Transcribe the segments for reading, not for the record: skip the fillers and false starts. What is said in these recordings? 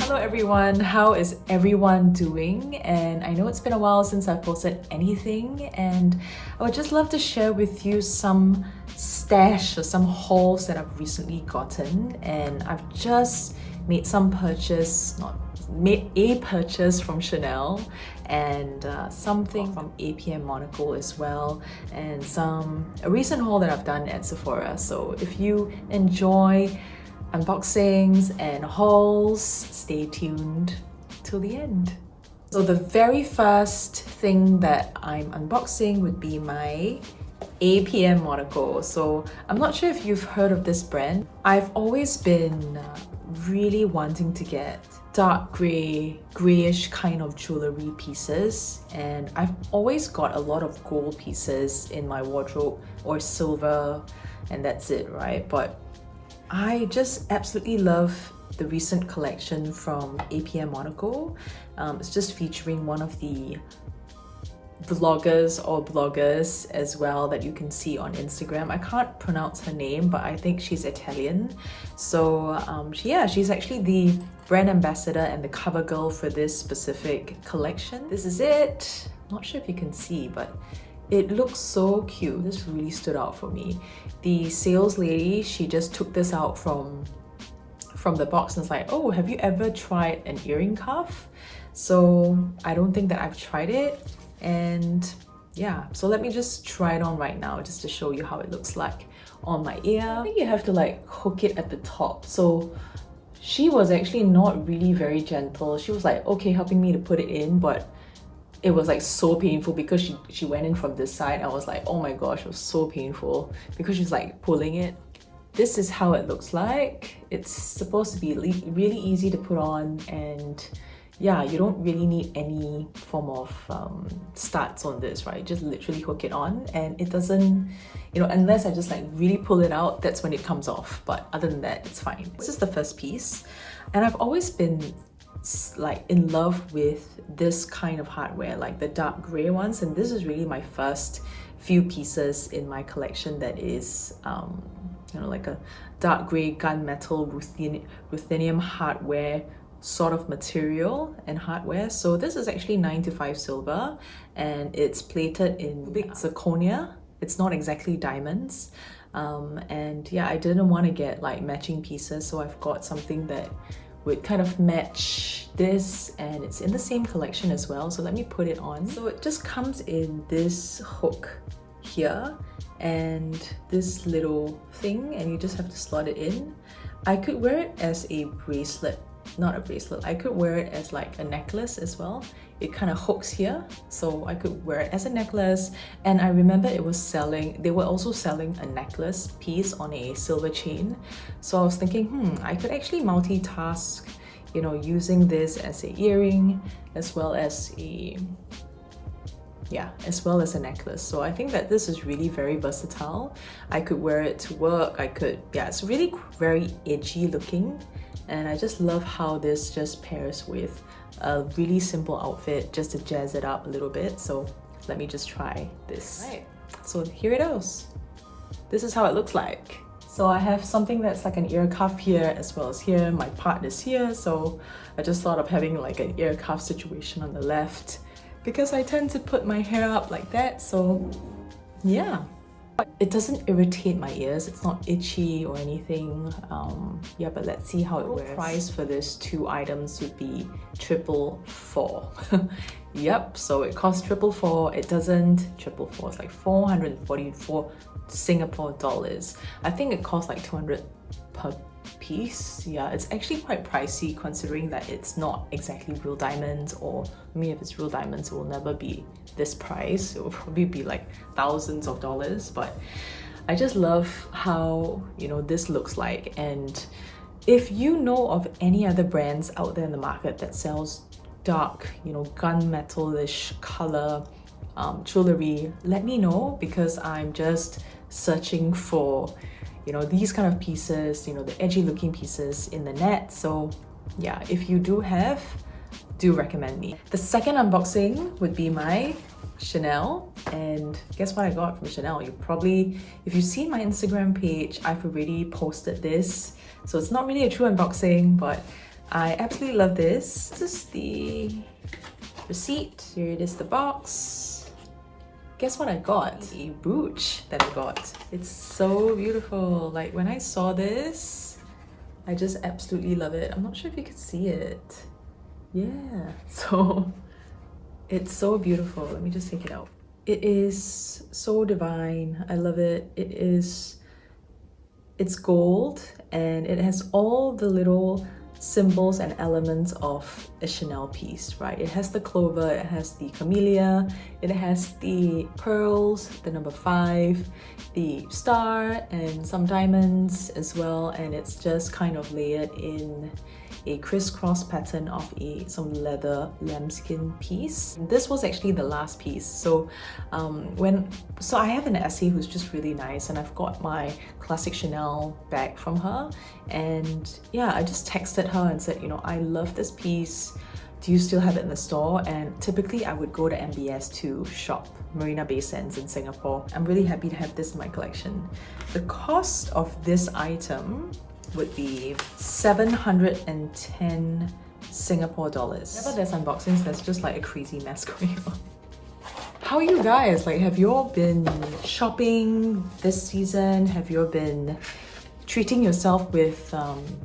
Hello everyone, how is everyone doing? And I know it's been a while since I've posted anything, and I would just love to share with you some stash or some hauls that I've recently gotten. And I've just made a purchase from Chanel, and something from Apm Monaco as well, and a recent haul that I've done at Sephora. So if you enjoy unboxings and hauls, stay tuned till the end. So the very first thing that I'm unboxing would be my Apm Monaco. So I'm not sure if you've heard of this brand. I've always been really wanting to get dark grayish kind of jewelry pieces, and I've always got a lot of gold pieces in my wardrobe or silver, and that's it, right? But I just absolutely love the recent collection from Apm Monaco. It's just featuring one of the bloggers as well that you can see on Instagram. I can't pronounce her name, but I think she's Italian. So she's actually the brand ambassador and the cover girl for this specific collection. This is it. Not sure if you can see, but it looks so cute. This really stood out for me. The sales lady, she just took this out from the box and was like, oh, have you ever tried an earring cuff? So I don't think that I've tried it. And yeah, so let me just try it on right now just to show you how it looks like on my ear. I think you have to like hook it at the top. So she was actually not really very gentle. She was like, okay, helping me to put it in, but it was like so painful because she went in from this side. I was like, oh my gosh, it was so painful because she's like pulling it. This is how it looks like. It's supposed to be really easy to put on, and yeah, you don't really need any form of studs on this, right? Just literally hook it on, and it doesn't, unless I just like really pull it out, that's when it comes off. But other than that, it's fine. This is the first piece, and I've always been like in love with this kind of hardware, like the dark gray ones, and this is really my first few pieces in my collection that is like a dark gray gunmetal ruthenium hardware sort of material and hardware. So this is actually 9-5 silver, and it's plated in big zirconia. It's not exactly diamonds, and yeah, I didn't want to get like matching pieces, so I've got something that would kind of match this, and it's in the same collection as well. So let me put it on. So it just comes in this hook here and this little thing, and you just have to slot it in. I could wear it as a bracelet, not a bracelet. I could wear it as like a necklace as well. It kind of hooks here, so I could wear it as a necklace. And I remember they were also selling a necklace piece on a silver chain. So I was thinking, I could actually multitask, using this as an earring as well as a necklace. So I think that this is really very versatile. I could wear it to work. It's really very edgy looking. And I just love how this just pairs with a really simple outfit just to jazz it up a little bit. So let me just try this. Right. So here it goes. This is how it looks like. So I have something that's like an ear cuff here as well as here. My part is here. So I just thought of having like an ear cuff situation on the left because I tend to put my hair up like that. So yeah. It doesn't irritate my ears, it's not itchy or anything. But let's see how it wears. The price for this two items would be $444. Yep, so it costs $444. It doesn't $444, it's like 444 Singapore dollars. I think it costs like 200 per piece. Yeah, it's actually quite pricey considering that it's not exactly real diamonds, or if it's real diamonds, it will never be this price. It will probably be like thousands of dollars. But I just love how this looks like. And if you know of any other brands out there in the market that sells dark gunmetal-ish color jewelry, let me know, because I'm just searching for these kind of pieces, the edgy looking pieces in the net. So yeah, if you do recommend me. The second unboxing would be my Chanel, and guess what I got from Chanel? If you've seen my Instagram page, I've already posted this, so it's not really a true unboxing, but I absolutely love this. This is the receipt. Here it is, the box. Guess what I got? A brooch that I got. It's so beautiful. Like when I saw this, I just absolutely love it. I'm not sure if you could see it. Yeah, so it's so beautiful. Let me just take it out. It is so divine. I love it. It's gold and it has all the little symbols and elements of a Chanel piece, right? It has the clover, it has the camellia, it has the pearls, the number 5, the star, and some diamonds as well, and it's just kind of layered in a crisscross pattern of some leather lambskin piece. This was actually the last piece. So I have an Essie who's just really nice, and I've got my classic Chanel bag from her, and yeah, I just texted her and said, you know, I love this piece. Do you still have it in the store? And typically I would go to MBS to shop Marina Bay Sands in Singapore. I'm really happy to have this in my collection. The cost of this item would be 710 Singapore dollars. Whenever there's unboxings, there's just like a crazy mess going on. How are you guys? Like, have you all been shopping this season? Have you all been treating yourself with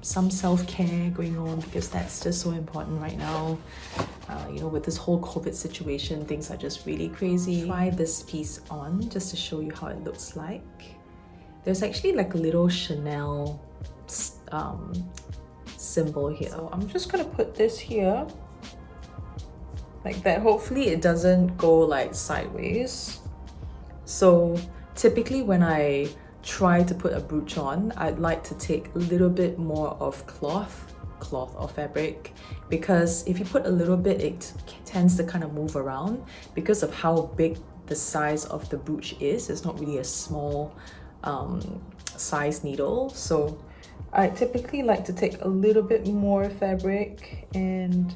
some self-care going on? Because that's just so important right now. You know, with this whole COVID situation, things are just really crazy. Try this piece on just to show you how it looks like. There's actually like a little Chanel symbol here. So I'm just gonna put this here like that. Hopefully it doesn't go like sideways. So typically when I try to put a brooch on, I'd like to take a little bit more of cloth or fabric, because if you put a little bit, it tends to kind of move around because of how big the size of the brooch is. It's not really a small size needle. So I typically like to take a little bit more fabric, and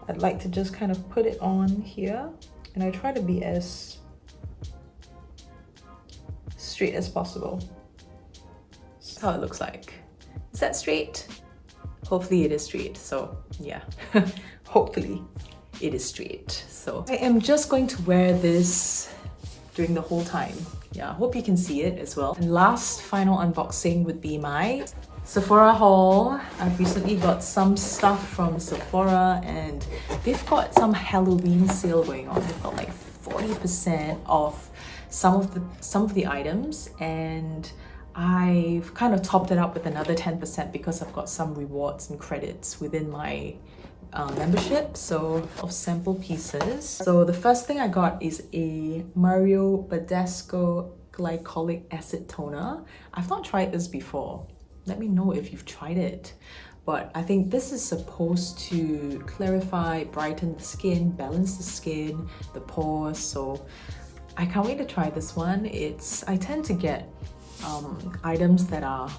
I'd like to just kind of put it on here, and I try to be as straight as possible. That's how it looks like. Is that straight? Hopefully it is straight. So yeah, hopefully it is straight. So I am just going to wear this during the whole time. Yeah, I hope you can see it as well. And last final unboxing would be my Sephora haul. I've recently got some stuff from Sephora, and they've got some Halloween sale going on. They've got like 40% off some of the items, and I've kind of topped it up with another 10% because I've got some rewards and credits within my membership. So of sample pieces. So the first thing I got is a Mario Badescu glycolic acid toner. I've not tried this before. Let me know if you've tried it. But I think this is supposed to clarify, brighten the skin, balance the skin, the pores. So I can't wait to try this one. I tend to get items that are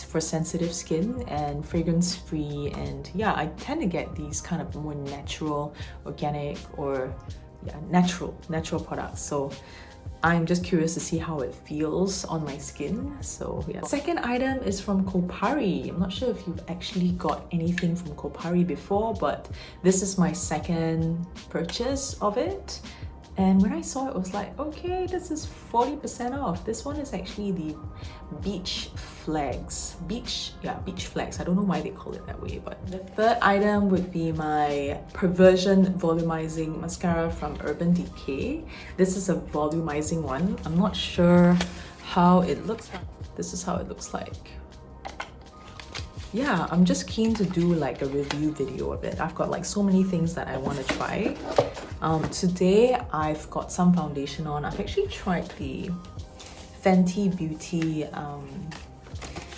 for sensitive skin and fragrance free, and yeah, I tend to get these kind of more natural, organic, or yeah, natural products. So I'm just curious to see how it feels on my skin. So yeah. Second item is from Kopari. I'm not sure if you've actually got anything from Kopari before, but this is my second purchase of it. And when I saw it, I was like, okay, this is 40% off. This one is actually the Beach Flags. Beach Flags. I don't know why they call it that way, but the third item would be my Perversion Volumizing Mascara from Urban Decay. This is a volumizing one. I'm not sure how it looks like. This is how it looks like. Yeah, I'm just keen to do like a review video of it. I've got like so many things that I want to try. Today I've got some foundation on. I've actually tried the Fenty Beauty.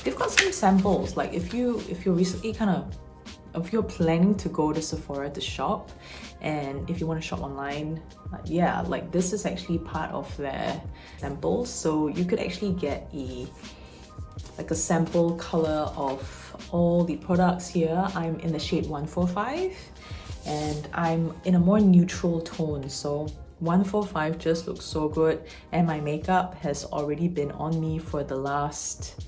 They've got some samples. Like if you're recently if you're planning to go to Sephora to shop, and if you want to shop online, yeah, like this is actually part of their samples. So you could actually get a sample color of all the products here. I'm in the shade 145 and I'm in a more neutral tone, so 145 just looks so good, and my makeup has already been on me for the last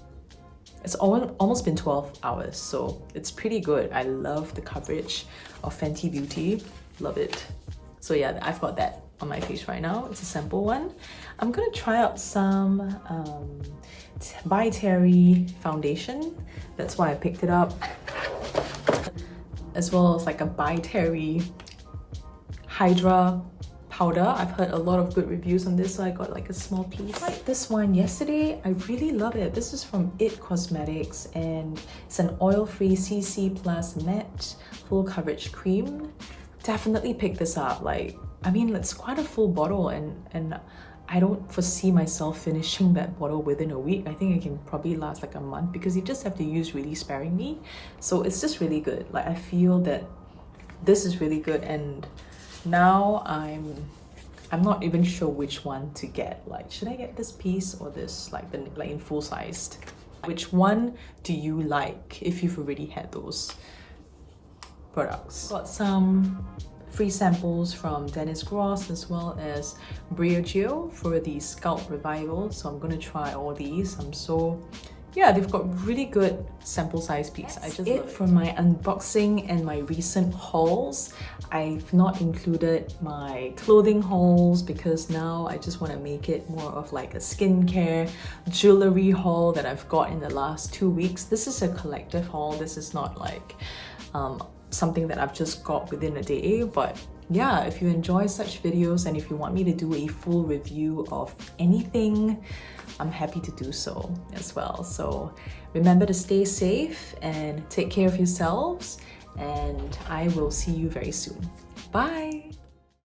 It's almost been 12 hours, so it's pretty good. I love the coverage of Fenty Beauty. Love it. So yeah, I've got that on my face right now. It's a sample one. I'm gonna try out some by Terry foundation. That's why I picked it up. As well as like a by Terry Hydra powder. I've heard a lot of good reviews on this, so I got like a small piece. I tried this one yesterday. I really love it. This is from It Cosmetics and it's an oil-free CC Plus matte full coverage cream. Definitely pick this up. Like, I mean, it's quite a full bottle and I don't foresee myself finishing that bottle within a week. I think it can probably last like a month because you just have to use really sparingly. So it's just really good. Like, I feel that this is really good, and now I'm not even sure which one to get. Like, should I get this piece or this, like in full sized? Which one do you like if you've already had those products? Got some free samples from Dennis Gross as well as Briogeo for the scalp revival. So I'm gonna try all these. Yeah, they've got really good sample size piece. I just it for my unboxing and my recent hauls. I've not included my clothing hauls because now I just want to make it more of like a skincare jewelry haul that I've got in the last 2 weeks. This is a collective haul. This is not like something that I've just got within a day. But yeah, if you enjoy such videos and if you want me to do a full review of anything, I'm happy to do so as well. So remember to stay safe and take care of yourselves, and I will see you very soon. Bye!